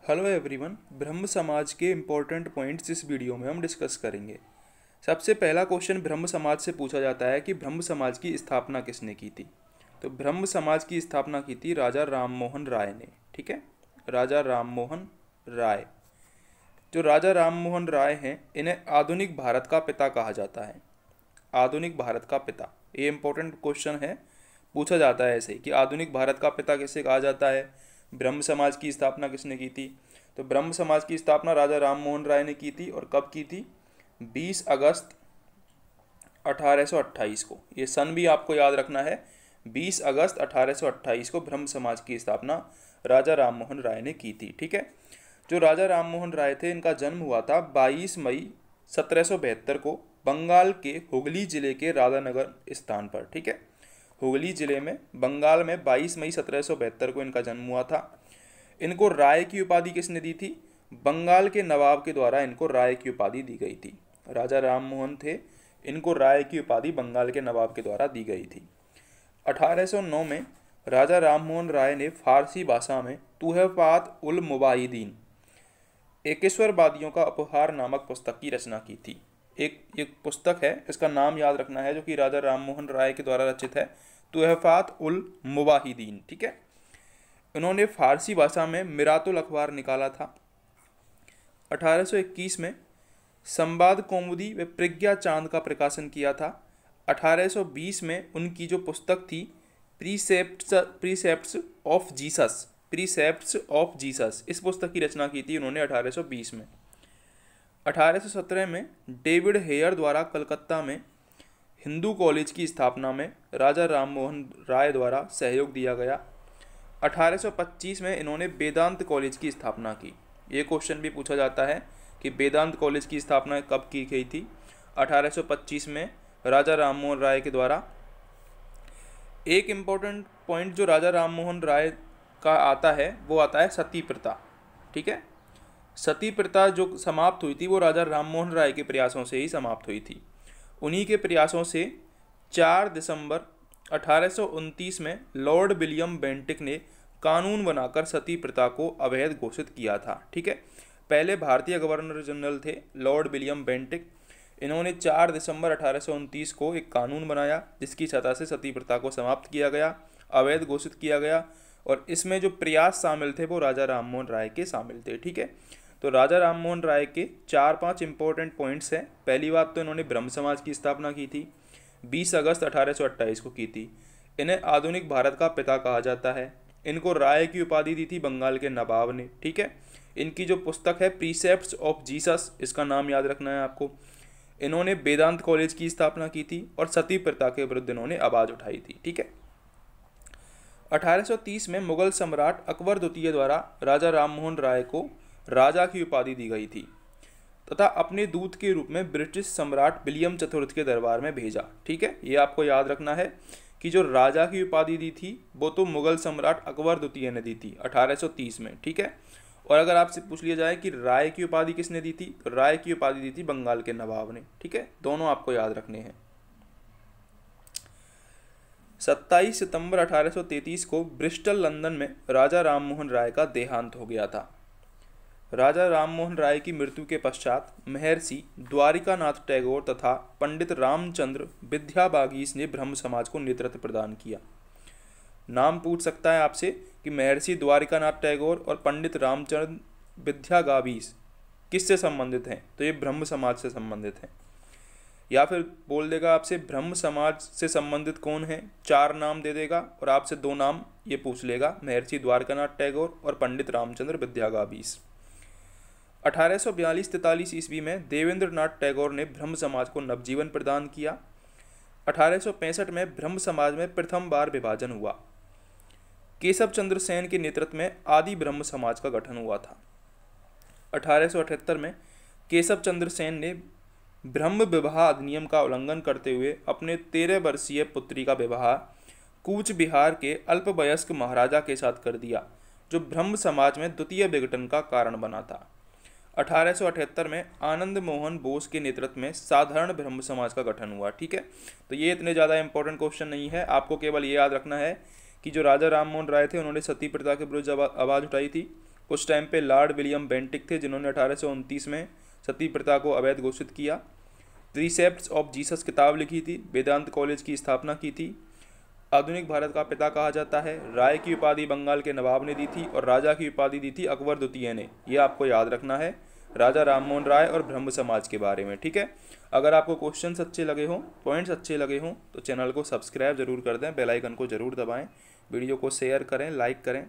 Hello everyone. ब्रह्म समाज के important points इस वीडियो में हम डिस्कस करेंगे। सबसे पहला क्वेश्चन ब्रह्म समाज से पूछा जाता है कि ब्रह्म समाज की स्थापना किसने की थी। तो ब्रह्म समाज की स्थापना की थी राजा राम मोहन राय ने। ठीक है, राजा राम मोहन राय। जो राजा राम मोहन राय हैं, इन्हें आधुनिक भारत का पिता कहा जाता है। आधुनिक भारत का पिता, ये इम्पोर्टेंट क्वेश्चन है, पूछा जाता है ऐसे ही कि आधुनिक भारत का पिता किसे कहा जाता है, ब्रह्म समाज की स्थापना किसने की थी। तो ब्रह्म समाज की स्थापना राजा राम मोहन राय ने की थी। और कब की थी? 20 अगस्त 1828 को। ये सन भी आपको याद रखना है। 20 अगस्त 1828 को ब्रह्म समाज की स्थापना राजा राम मोहन राय ने की थी। ठीक है, जो राजा राम मोहन राय थे, इनका जन्म हुआ था 22 मई 1772 को बंगाल के हुगली जिले के राधानगर स्थान पर। ठीक है, हुगली जिले में बंगाल में 22 मई 1772 को इनका जन्म हुआ था। इनको राय की उपाधि किसने दी थी? बंगाल के नवाब के द्वारा इनको राय की उपाधि दी गई थी। राजा राम मोहन थे, इनको राय की उपाधि बंगाल के नवाब के द्वारा दी गई थी। 1809 में राजा राम मोहन राय ने फारसी भाषा में तुहफात उल मुबाहिदीन, एकेश्वरवादियों का उपहार नामक पुस्तक की रचना की थी। एक पुस्तक है, इसका नाम याद रखना है, जो कि राजा राम मोहन राय के द्वारा रचित है, तुहफात उल मुबाहिदीन। ठीक है, उन्होंने फारसी भाषा में मिरातुल अखबार निकाला था। 1821 में संवाद कौमुदी व प्रज्ञा चांद का प्रकाशन किया था। 1820 में उनकी जो पुस्तक थी precepts of Jesus, precepts of Jesus, इस पुस्तक की रचना की थी उन्होंने 1820 में। 1817 में डेविड हेयर द्वारा कलकत्ता में हिंदू कॉलेज की स्थापना में राजा राम मोहन राय द्वारा सहयोग दिया गया। 1825 में इन्होंने वेदांत कॉलेज की स्थापना की। ये क्वेश्चन भी पूछा जाता है कि वेदांत कॉलेज की स्थापना कब की गई थी? 1825 में राजा राम मोहन राय के द्वारा। एक इम्पोर्टेंट पॉइंट जो राजा राम मोहन राय का आता है, वो आता है सती प्रथा। ठीक है, सती प्रथा जो समाप्त हुई थी, वो राजा राम मोहन राय के प्रयासों से ही समाप्त हुई थी। उन्हीं के प्रयासों से 4 दिसंबर 1829 में लॉर्ड विलियम बेंटिक ने कानून बनाकर सती प्रथा को अवैध घोषित किया था। ठीक है, पहले भारतीय गवर्नर जनरल थे लॉर्ड विलियम बेंटिक। इन्होंने 4 दिसंबर 1829 को एक कानून बनाया, जिसकी सहायता से सती प्रथा को समाप्त किया गया, अवैध घोषित किया गया। और इसमें जो प्रयास शामिल थे, वो राजा राम मोहन राय के शामिल थे। ठीक है, तो राजा राम मोहन राय के 4-5 इंपॉर्टेंट पॉइंट्स हैं। पहली बात तो इन्होंने ब्रह्म समाज की स्थापना की थी, 20 अगस्त 1828 को की थी। इन्हें आधुनिक भारत का पिता कहा जाता है। इनको राय की उपाधि दी थी बंगाल के नवाब ने। ठीक है, इनकी जो पुस्तक है प्रीसेप्ट्स ऑफ जीसस, इसका नाम याद रखना है आपको। इन्होंने वेदांत कॉलेज की स्थापना की थी और सती प्रथा के विरुद्ध इन्होंने आवाज़ उठाई थी। ठीक है, 1830 में मुगल सम्राट अकबर द्वितीय द्वारा राजा राम मोहन राय को राजा की उपाधि दी गई थी तथा अपने दूत के रूप में ब्रिटिश सम्राट विलियम चतुर्थ के दरबार में भेजा। ठीक है, ये आपको याद रखना है कि जो राजा की उपाधि दी थी, वो तो मुगल सम्राट अकबर द्वितीय ने दी थी 1830 में। ठीक है, और अगर आपसे पूछ लिया जाए कि राय की उपाधि किसने दी थी, तो राय की उपाधि दी थी बंगाल के नवाब ने। ठीक है, दोनों आपको याद रखने हैं। 27 सितंबर 1833 को ब्रिस्टल लंदन में राजा राम मोहन राय का देहांत हो गया था। राजा राम मोहन राय की मृत्यु के पश्चात महर्षि द्वारिकानाथ टैगोर तथा पंडित रामचंद्र विद्याबागीस ने ब्रह्म समाज को नेतृत्व प्रदान किया। नाम पूछ सकता है आपसे कि महर्षि द्वारिकानाथ टैगोर और पंडित रामचंद्र विद्याबागीस किससे संबंधित हैं? तो ये ब्रह्म समाज से संबंधित हैं। या फिर बोल देगा आपसे ब्रह्म समाज से संबंधित कौन है, 4 नाम दे देगा और आपसे 2 नाम ये पूछ लेगा, महर्षि द्वारकानाथ टैगोर और पंडित रामचंद्र विद्याबागीस। 1842-43 ईस्वी में देवेंद्र नाथ टैगोर ने ब्रह्म समाज को नवजीवन प्रदान किया। 1865 में ब्रह्म समाज में प्रथम बार विभाजन हुआ। केशव चंद्र सेन के नेतृत्व में आदि ब्रह्म समाज का गठन हुआ था। 1878 में केशव चंद्र सेन ने ब्रह्म विवाह अधिनियम का उल्लंघन करते हुए अपने 13 वर्षीय पुत्री का विवाह कूच बिहार के अल्पवयस्क महाराजा के साथ कर दिया, जो ब्रह्म समाज में द्वितीय विघटन का कारण बना था। 1878 में आनंद मोहन बोस के नेतृत्व में साधारण ब्रह्म समाज का गठन हुआ। ठीक है, तो ये इतने ज़्यादा इंपॉर्टेंट क्वेश्चन नहीं है, आपको केवल ये याद रखना है कि जो राजा राम मोहन राय थे, उन्होंने सती प्रथा के विरुद्ध आवाज़ उठाई थी उस टाइम पे लॉर्ड विलियम बेंटिक थे जिन्होंने 1829 में सती प्रथा को अवैध घोषित किया। प्रीसेप्ट्स ऑफ जीसस किताब लिखी थी। वेदांत कॉलेज की स्थापना की थी। आधुनिक भारत का पिता कहा जाता है। राय की उपाधि बंगाल के नवाब ने दी थी और राजा की उपाधि दी थी अकबर द्वितीय ने। ये आपको याद रखना है राजा राममोहन राय और ब्रह्म समाज के बारे में, ठीक है। अगर आपको क्वेश्चंस अच्छे लगे हों, पॉइंट्स अच्छे लगे हों तो चैनल को सब्सक्राइब जरूर कर दें, बेल आइकन को जरूर दबाएं, वीडियो को शेयर करें, लाइक करें।